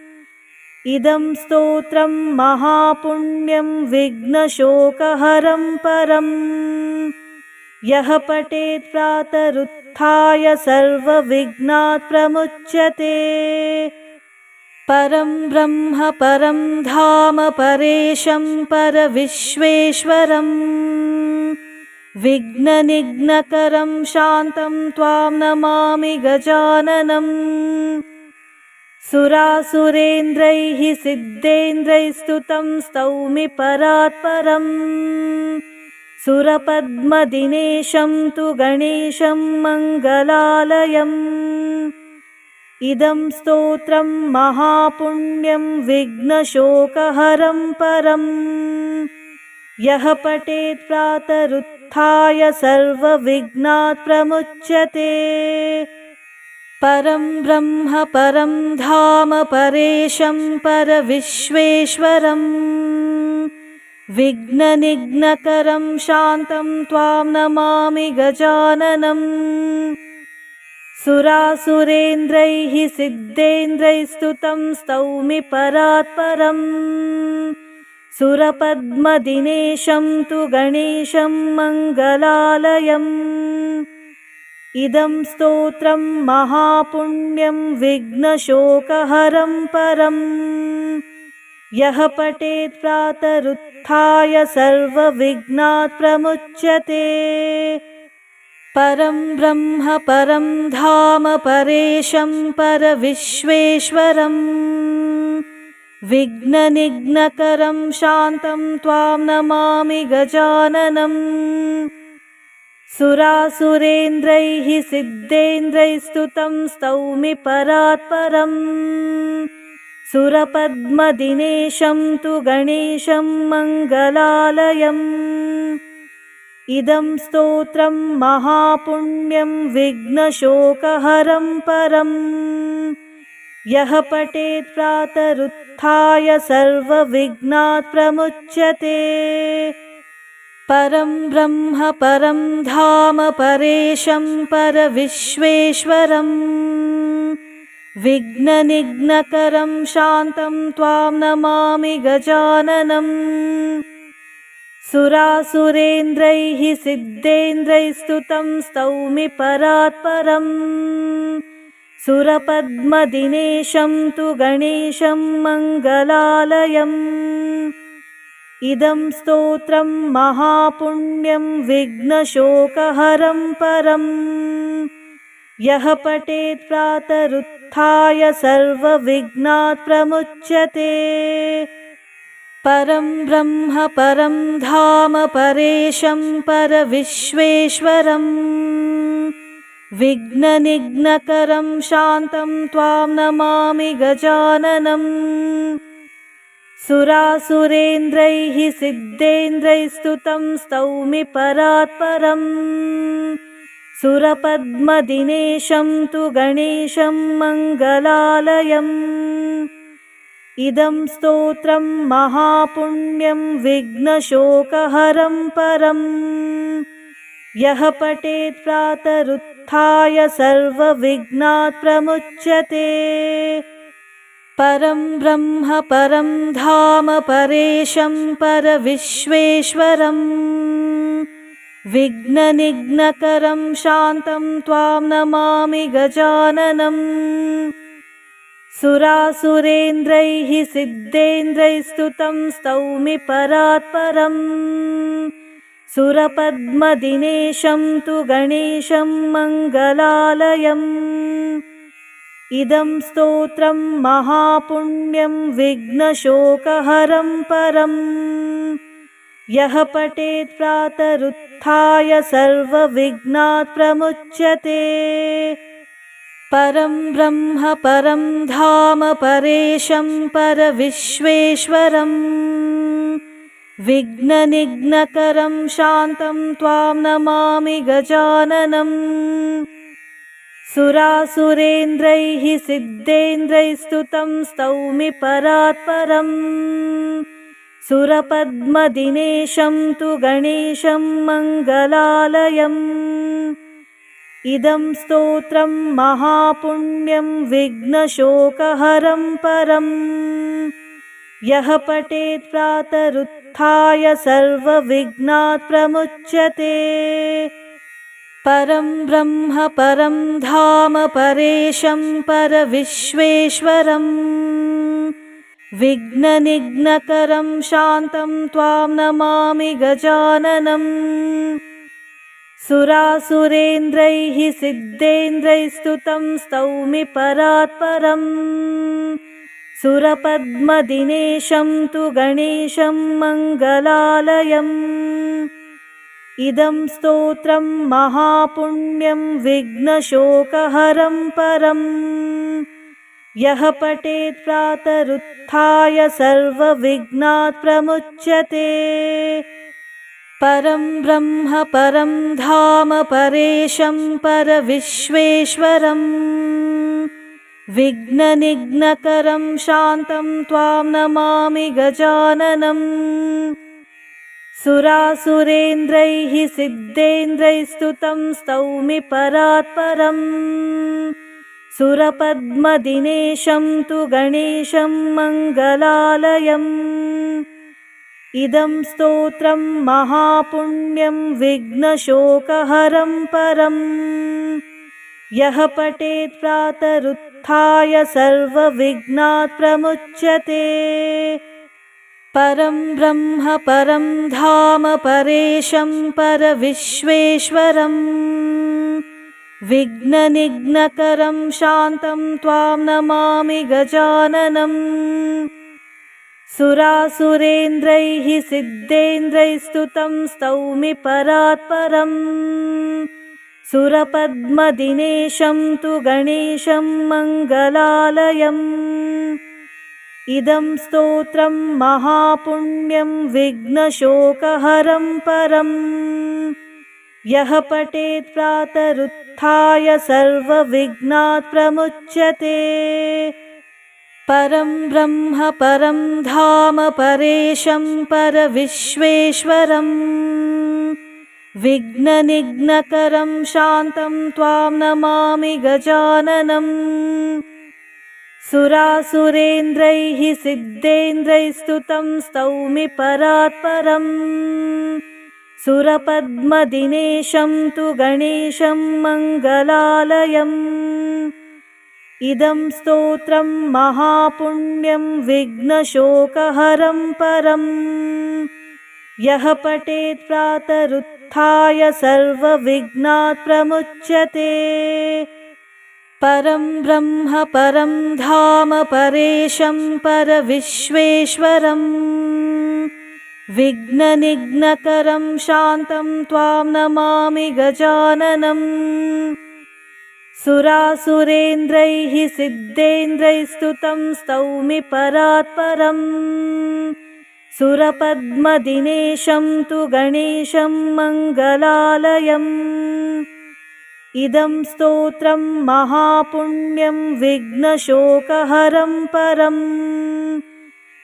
इदं स्तोत्रं महापुण्यं विघ्नशोकहरं परम्। यः पठेत् प्रातरुत्थाय सर्वविघ्नात् प्रमुच्यते। परं ब्रह्म परं धाम परेशं परविश्वेश्वरम्। विघ्ननिघ्नकरं शान्तं त्वां नमामि गजाननम्। सुरासुरेन्द्रैः सिद्धेन्द्रैः स्तुतं स्तौमि परात्परम्। सुरपद्मदिनेशं तु गणेशं मङ्गलालयम्। इदं स्तोत्रं महापुण्यं विघ्नशोकहरं परम्। यः पठेत् प्रातरुत्थाय सर्वविघ्नात् प्रमुच्यते। परं ब्रह्म परं धाम परेशं परविश्वेश्वरम्। विघ्ननिघ्नकरं शान्तं त्वां नमामि गजाननम्। सुरासुरेन्द्रैः सिद्धेन्द्रैः स्तुतं स्तौमि परात्परम्। सुरपद्मदिनेशं तु गणेशं मङ्गलालयम्। इदं स्तोत्रं महापुण्यं विघ्नशोकहरं परम्। यः पठेत् प्रातरुत्थाय सर्वविघ्नात् प्रमुच्यते। परं ब्रह्म परं धाम परेशं परविश्वेश्वरम्। विघ्ननिघ्नकरं शान्तं त्वां नमामि गजाननम्। सुरासुरेन्द्रैः सिद्धेन्द्रैः स्तुतं स्तौमि परात्परम्। सुरपद्मदिनेशं तु गणेशं मङ्गलालयम्। इदं स्तोत्रं महापुण्यं विघ्नशोकहरं परम् यः पठेत् प्रातरुत्थाय सर्वविघ्नात् प्रमुच्यते। परं ब्रह्म परं धाम परेशं परविश्वेश्वरम् विघ्ननिघ्नकरं शान्तं त्वां नमामि गजाननम्। सुरासुरेन्द्रैः सिद्धेन्द्रैः स्तुतं स्तौमि परात्परम् सुरपद्मदिनेशं तु गणेशं मङ्गलालयम्। इदं स्तोत्रं महापुण्यं विघ्नशोकहरं परम् यः पठेत् प्रातरुत्थाय सर्वविघ्नात् प्रमुच्यते। परं ब्रह्म परं धाम परेशं परविश्वेश्वरम् विघ्ननिघ्नकरं शान्तं त्वां नमामि गजाननम्। सुरासुरेन्द्रैः सिद्धेन्द्रैः स्तुतं स्तौमि परात्परम् सुरपद्मदिनेशं तु गणेशं मङ्गलालयम्। इदं स्तोत्रं महापुण्यं विघ्नशोकहरं परम् यः पठेत् प्रातरुत्थाय सर्वविघ्नात् प्रमुच्यते। परं ब्रह्म परं धाम परेशं परविश्वेश्वरम् विघ्ननिघ्नकरं शान्तं त्वां नमामि गजाननम्। सुरासुरेन्द्रैः सिद्धेन्द्रैः स्तुतं स्तौमि परात्परम् सुरपद्मदिनेशं तु गणेशं मङ्गलालयम्। इदं स्तोत्रं महापुण्यं विघ्नशोकहरं परम् यः पठेत् प्रातरुत्थाय सर्वविघ्नात् प्रमुच्यते। परं ब्रह्म परं धाम परेशं परविश्वेश्वरम् विघ्ननिघ्नकरं शान्तं त्वां नमामि गजाननम्। सुरासुरेन्द्रैः सिद्धेन्द्रैः स्तुतं स्तौमि परात्परम् सुरपद्मदिनेशं तु गणेशं मङ्गलालयम्। इदं स्तोत्रं महापुण्यं विघ्नशोकहरं परम् यः पठेत् प्रातरुत्थाय सर्वविघ्नात् प्रमुच्यते। परं ब्रह्म परं धाम परेशं परविश्वेश्वरम् विघ्ननिघ्नकरं शान्तं त्वां नमामि गजाननम्। सुरासुरेन्द्रैः सिद्धेन्द्रैः स्तुतं स्तौमि परात्परम् सुरपद्मदिनेशं तु गणेशं मङ्गलालयम्। इदं स्तोत्रं महापुण्यं विघ्नशोकहरं परम् यः पठेत् प्रातरुत्थाय सर्वविघ्नात् प्रमुच्यते। परं ब्रह्म परं धाम परेशं परविश्वेश्वरम् विघ्ननिघ्नकरं शान्तं त्वां नमामि गजाननम्। सुरासुरेन्द्रैः सिद्धेन्द्रैः स्तुतं स्तौमि परात्परम् सुरपद्मदिनेशं तु गणेशं मङ्गलालयम्। इदं स्तोत्रं महापुण्यं विघ्नशोकहरं परम् यः पठेत् प्रातरुत्थाय सर्वविघ्नात् प्रमुच्यते। परं ब्रह्म परं धाम परेशं परविश्वेश्वरम् विघ्ननिघ्नकरं शान्तं त्वां नमामि गजाननम्। सुरासुरेन्द्रैः सिद्धेन्द्रैः स्तुतं स्तौमि परात्परम् सुरपद्मदिनेशं तु गणेशं मङ्गलालयम्। इदं स्तोत्रं महापुण्यं विघ्नशोकहरं परम् यः पठेत् प्रातरुत्थाय सर्वविघ्नात् प्रमुच्यते। परं ब्रह्म परं धाम परेशं परविश्वेश्वरम् विघ्ननिघ्नकरं शान्तं त्वां नमामि गजाननम्। सुरासुरेन्द्रैः सिद्धेन्द्रैस्तुतं स्तौमि परात्परम् सुरपद्मदिनेशं तु गणेशं मङ्गलालयम्। इदं स्तोत्रं महापुण्यं विघ्नशोकहरं परम् यः पठेत् प्रातरुत्थाय सर्वविघ्नात् प्रमुच्यते। परं ब्रह्म परं धाम परेशं परविश्वेश्वरम् विघ्ननिघ्नकरं शान्तं त्वां नमामि गजाननम्। सुरासुरेन्द्रैः सिद्धेन्द्रैस्तुतं स्तौमि परात्परम् सुरपद्मदिनेशं तु गणेशं मङ्गलालयम्। इदं स्तोत्रं महापुण्यं विघ्नशोकहरं परम्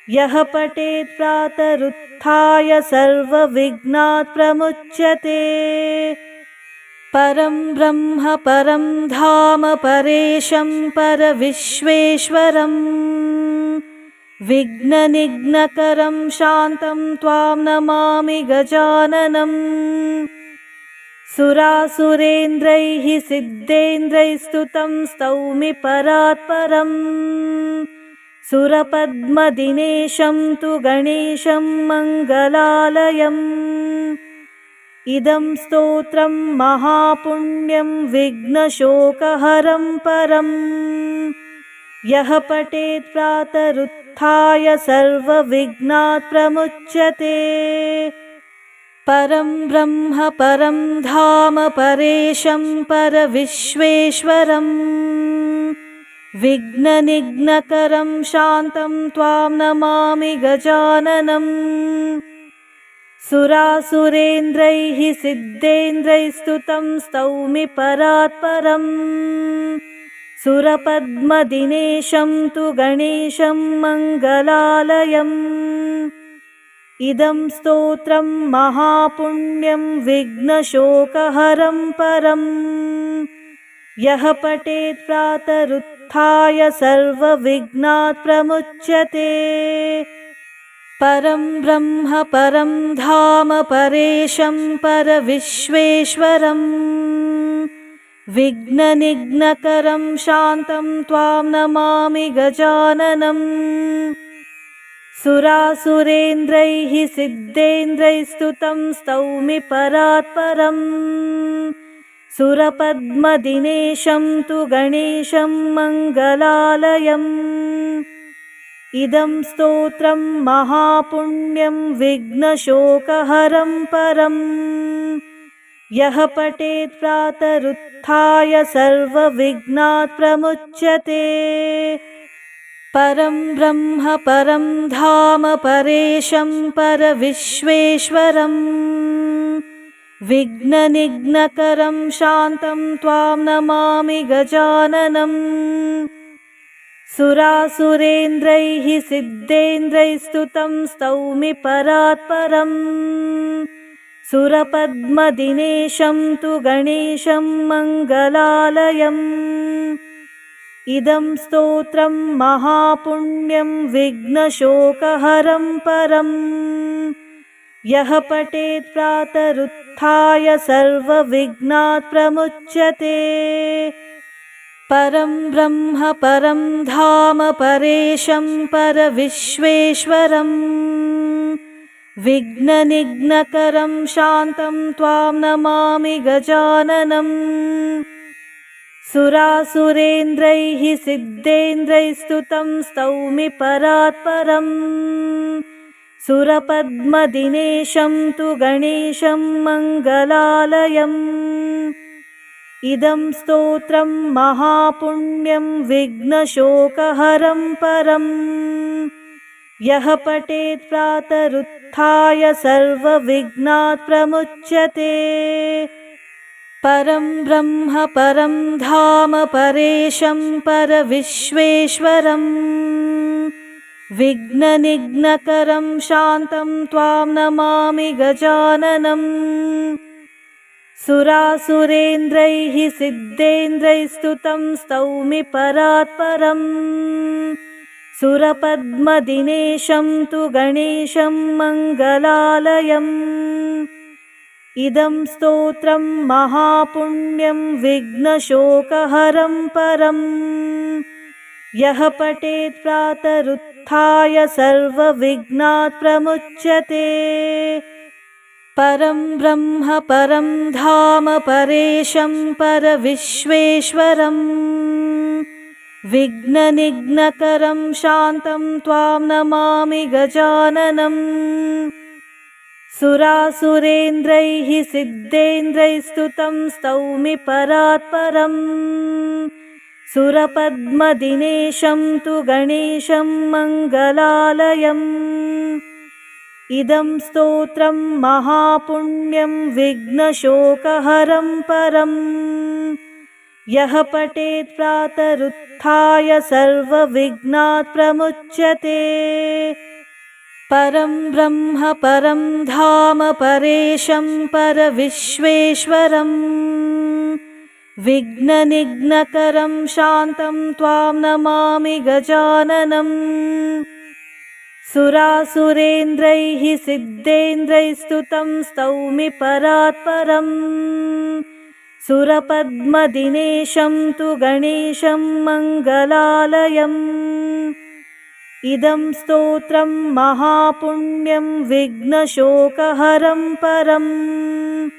यः पठेत् प्रातरुत्थाय सर्वविघ्नात् प्रमुच्यते। परं ब्रह्म परं धाम परेशं परविश्वेश्वरम् विघ्ननिघ्नकरं शान्तं त्वां नमामि गजाननम्। सुरासुरेन्द्रैः सिद्धेन्द्रैस्तुतं स्तौमि परात्परम् सुरपद्मदिनेशं तु गणेशं मङ्गलालयम्। इदं स्तोत्रं महापुण्यं विघ्नशोकहरं परम् यः पठेत् प्रातरुत्थाय सर्वविघ्नात् प्रमुच्यते। परं ब्रह्म परं धाम परेशं परविश्वेश्वरम् विघ्ननिघ्नकरं शान्तं त्वां नमामि गजाननम्। सुरासुरेन्द्रैः सिद्धेन्द्रैस्तुतं स्तौमि परात्परम् सुरपद्मदिनेशं तु गणेशं मङ्गलालयम्। इदं स्तोत्रं महापुण्यं विघ्नशोकहरं परम् यः पठेत् प्रातरुत्थाय सर्वविघ्नात् प्रमुच्यते। परं ब्रह्म परं धाम परेशं परविश्वेश्वरम् विघ्ननिघ्नकरं शान्तं त्वां नमामि गजाननम्। सुरासुरेन्द्रैः सिद्धेन्द्रैस्तुतं स्तौमि परात्परम् सुरपद्मदिनेशं तु गणेशं मङ्गलालयम्। इदं स्तोत्रं महापुण्यं विघ्नशोकहरं परम् यः पठेत् प्रातरुत्थाय सर्वविघ्नात् प्रमुच्यते। परं ब्रह्म परं धाम परेशं परविश्वेश्वरम् विघ्ननिघ्नकरं शान्तं त्वां नमामि गजाननम्। सुरासुरेन्द्रैः सिद्धेन्द्रैस्तुतं स्तौमि परात्परम् सुरपद्मदिनेशं तु गणेशं मङ्गलालयम्। इदं स्तोत्रं महापुण्यं विघ्नशोकहरं परम् यः पठेत् प्रातरुत्थाय सर्वविघ्नात् प्रमुच्यते। परं ब्रह्म परं धाम परेशं परविश्वेश्वरम् विघ्ननिघ्नकरं शान्तं त्वां नमामि गजाननम्। सुरासुरेन्द्रैः सिद्धेन्द्रैस्तुतं स्तौमि परात्परम् सुरपद्मदिनेशं तु गणेशं मङ्गलालयम्। इदं स्तोत्रं महापुण्यं विघ्नशोकहरं परम् यः पठेत् प्रातरुत्थाय सर्वविघ्नात् प्रमुच्यते। परं ब्रह्म परं धाम परेशं परविश्वेश्वरम् विघ्ननिघ्नकरं शान्तं त्वां नमामि गजाननम्। सुरासुरेन्द्रैः सिद्धेन्द्रैस्तुतं स्तौमि परात्परम् सुरपद्मदिनेशं तु गणेशं मङ्गलालयम्। इदं स्तोत्रं महापुण्यं विघ्नशोकहरं परम् यः पठेत् प्रातरुत्थाय सर्वविघ्नात् प्रमुच्यते। परं ब्रह्म परं धाम परेशं परविश्वेश्वरम् विघ्ननिघ्नकरं शान्तं त्वां नमामि गजाननम्। सुरासुरेन्द्रैः सिद्धेन्द्रैस्तुतं स्तौमि परात्परम् सुरपद्मदिनेशं तु गणेशं मङ्गलालयम्। इदं स्तोत्रं महापुण्यं विघ्नशोकहरं परम् यः पठेत् प्रातरुत्थाय सर्वविघ्नात् प्रमुच्यते। परं ब्रह्म परं धाम परेशं परविश्वेश्वरम् विघ्ननिघ्नकरं शान्तं त्वां नमामि गजाननम्। सुरासुरेन्द्रैः सिद्धेन्द्रैस्तुतं स्तौमि परात्परम् सुरपद्मदिनेशं तु गणेशं मङ्गलालयम्। इदं स्तोत्रं महापुण्यं विघ्नशोकहरं परम्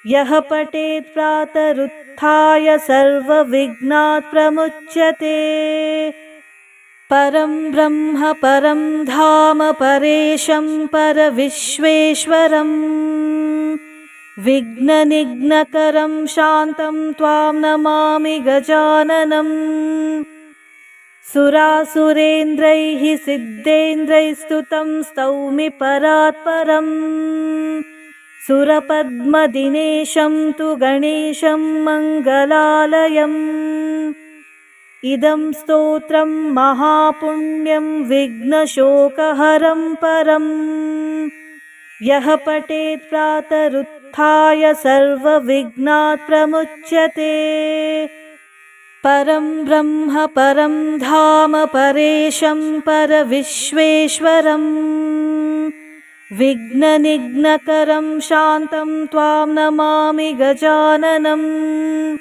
यः पठेत् प्रातरुत्थाय सर्वविघ्नात् प्रमुच्यते। परं ब्रह्म परं धाम परेशं परविश्वेश्वरम् विघ्ननिघ्नकरं शान्तं त्वां नमामि गजाननम्। सुरासुरेन्द्रैः सिद्धेन्द्रैस्तुतं स्तौमि परात्परम् सुरपद्मदिनेशं तु गणेशं मङ्गलालयम्। इदं स्तोत्रं महापुण्यं विघ्नशोकहरं परम् यः पठेत् प्रातरुत्थाय सर्वविघ्नात् प्रमुच्यते। परं ब्रह्म परं धाम परेशं परविश्वेश्वरम् विघ्ननिघ्नकरं शान्तं त्वां नमामि गजाननम्।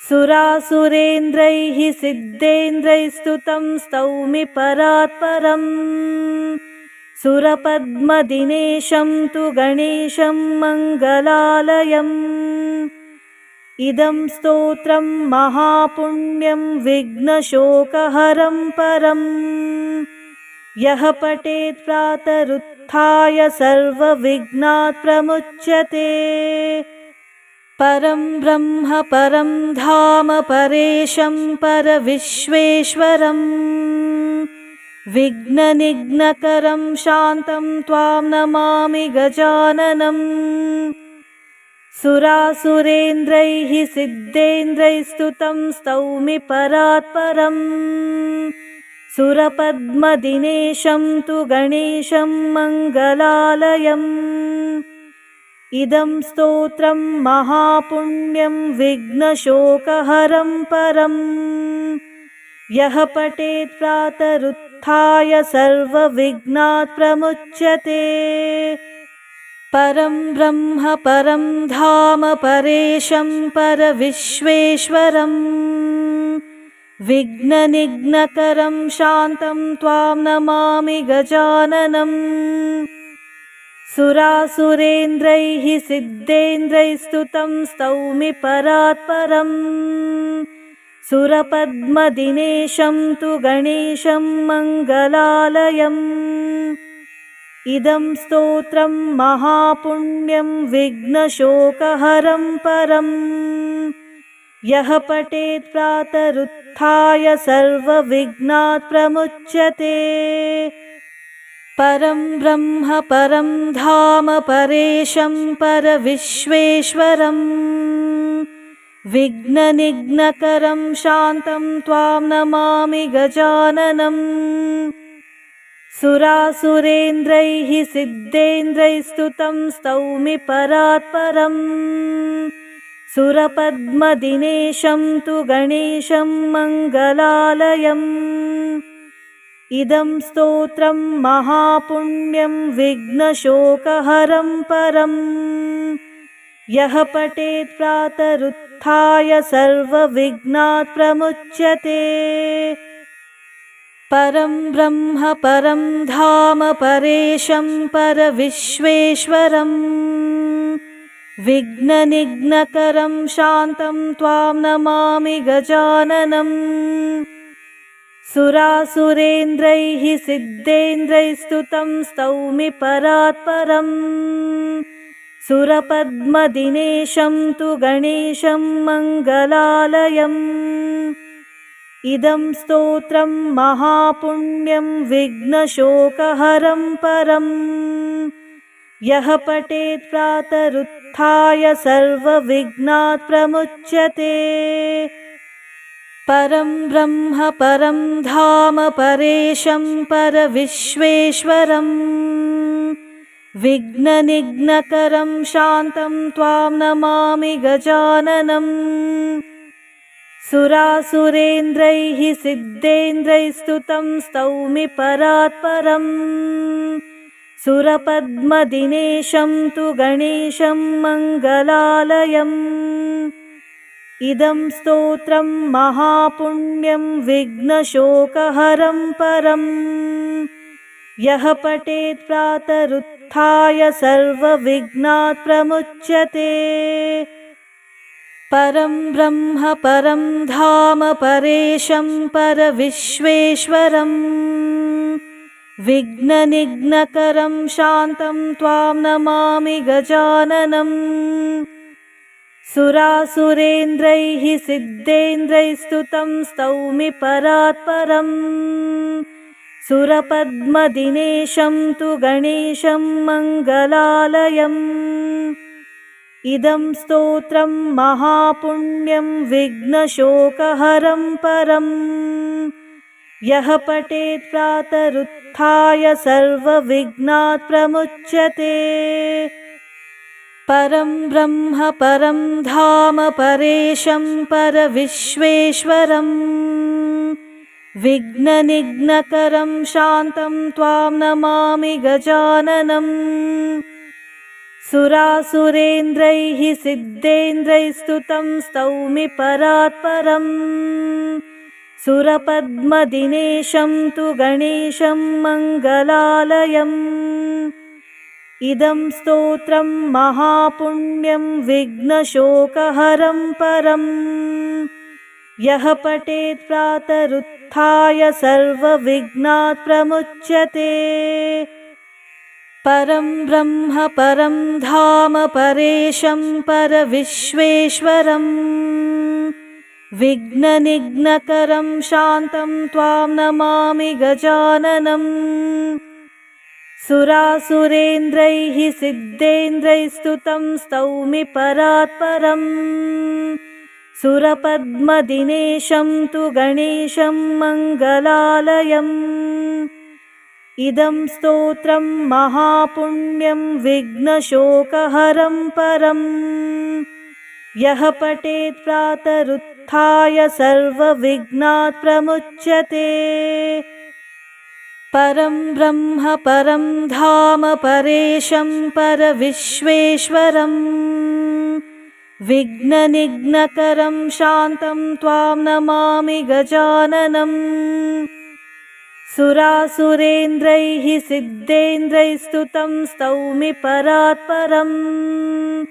सुरासुरेन्द्रैः सिद्धेन्द्रैस्तुतं स्तौमि परात्परम् सुरपद्मदिनेशं तु गणेशं मङ्गलालयम्। इदं स्तोत्रं महापुण्यं विघ्नशोकहरं परम् यः पठेत् प्रातरुत्थाय सर्वविघ्नात् प्रमुच्यते। परं ब्रह्म परं धाम परेशं परविश्वेश्वरम् विघ्ननिघ्नकरं शान्तं त्वां नमामि गजाननम्। सुरासुरेन्द्रैः सिद्धेन्द्रैस्तुतं स्तौमि परात्परम् सुरपद्मदिनेशं तु गणेशं मङ्गलालयम्। इदं स्तोत्रं महापुण्यं विघ्नशोकहरं परम् यः पठेत् प्रातरुत्थाय सर्वविघ्नात् प्रमुच्यते। परं ब्रह्म परं धाम परेशं परविश्वेश्वरम् विघ्ननिघ्नकरं शान्तं त्वां नमामि गजाननम्। सुरासुरेन्द्रैः सिद्धेन्द्रैस्तुतं स्तौमि परात्परम् सुरपद्मदिनेशं तु गणेशं मङ्गलालयम्। इदं स्तोत्रं महापुण्यं विघ्नशोकहरं परम् यः पठेत् प्रातरुत्थाय सर्वविघ्नात् प्रमुच्यते। परं ब्रह्म परं धाम परेशं परविश्वेश्वरम् विघ्ननिघ्नकरं शान्तं त्वां नमामि गजाननम्। सुरासुरेन्द्रैः सिद्धेन्द्रैस्तुतं स्तौमि परात्परम् सुरपद्मदिनेशं तु गणेशं मङ्गलालयम्। इदं स्तोत्रं महापुण्यं विघ्नशोकहरं परम् यः पठेत् प्रातरुत्थाय सर्वविघ्नात् प्रमुच्यते। परं ब्रह्म परं धाम परेशं परविश्वेश्वरम् विघ्ननिघ्नकरं शान्तं त्वां नमामि गजाननम्। सुरासुरेन्द्रैः सिद्धेन्द्रैस्तुतं स्तौमि परात्परम् सुरपद्मदिनेशं तु गणेशं मङ्गलालयम्। इदं स्तोत्रं महापुण्यं विघ्नशोकहरं परम् यः पठेत् प्रातरुत्थाय सर्वविघ्नात् प्रमुच्यते। परं ब्रह्म परं धाम परेशं परविश्वेश्वरम् विघ्ननिघ्नकरं शान्तं त्वां नमामि गजाननम्। सुरासुरेन्द्रैः सिद्धेन्द्रैस्तुतं स्तौमि परात्परम् सुरपद्मदिनेशं तु गणेशं मङ्गलालयम्। इदं स्तोत्रं महापुण्यं विघ्नशोकहरं परम् यः पठेत् प्रातरुत्थाय सर्वविघ्नात् प्रमुच्यते। परं ब्रह्म परं धाम परेशं परविश्वेश्वरम् विघ्ननिघ्नकरं शान्तं त्वां नमामि गजाननम्। सुरासुरेन्द्रैः सिद्धेन्द्रैस्तुतं स्तौमि परात्परम् सुरपद्मदिनेशं तु गणेशं मङ्गलालयम्। इदं स्तोत्रं महापुण्यं विघ्नशोकहरं परम् यः पठेत् प्रातरुत्थाय सर्वविघ्नात् प्रमुच्यते। परं ब्रह्म परं धाम परेशं परविश्वेश्वरम् विघ्ननिघ्नकरं शान्तं त्वां नमामि गजाननम्। सुरासुरेन्द्रैः सिद्धेन्द्रैस्तुतं स्तौमि परात्परम् सुरपद्मदिनेशं तु गणेशं मङ्गलालयम्। इदं स्तोत्रं महापुण्यं विघ्नशोकहरं परम् यः पठेत् प्रातरुत्थाय सर्वविघ्नात् प्रमुच्यते। परं ब्रह्म परं धाम परेशं परविश्वेश्वरम् विघ्ननिघ्नकरं शान्तं त्वां नमामि गजाननम्। सुरासुरेन्द्रैः सिद्धेन्द्रैस्तुतं स्तौमि परात्परम् सुरपद्मदिनेशं तु गणेशं मङ्गलालयम्। इदं स्तोत्रं महापुण्यं विघ्नशोकहरं परम् यः पठेत् प्रातरुत्थाय सर्वविघ्नात् प्रमुच्यते। परं ब्रह्म परं धाम परेशं परविश्वेश्वरम् विघ्ननिघ्नकरं शान्तं त्वां नमामि गजाननम्। सुरासुरेन्द्रैः सिद्धेन्द्रैस्तुतं स्तौमि परात्परम्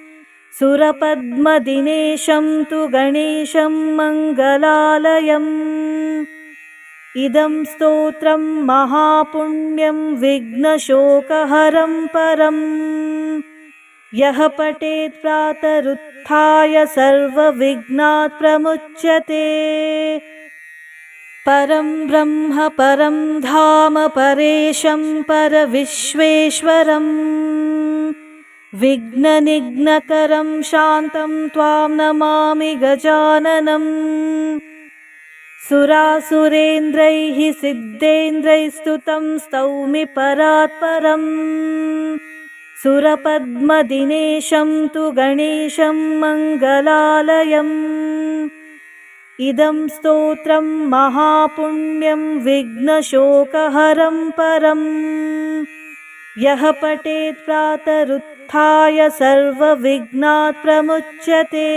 सुरपद्मदिनेशं तु गणेशं मङ्गलालयम्। इदं स्तोत्रं महापुण्यं विघ्नशोकहरं परम् यः पठेत् प्रातरुत्थाय सर्वविघ्नात् प्रमुच्यते परं ब्रह्म परं धाम परेशं परविश्वेश्वरम् विघ्ननिघ्नकरं शान्तं त्वां नमामि गजाननम् सुरासुरेन्द्रैः सिद्धेन्द्रैस्तुतं स्तौमि परात्परम् सुरपद्मदिनेशं तु गणेशं मङ्गलालयम् इदं स्तोत्रं महापुण्यं विघ्नशोकहरं परम् यः पठेत् प्रातरुत्थाय सर्वविघ्नात् प्रमुच्यते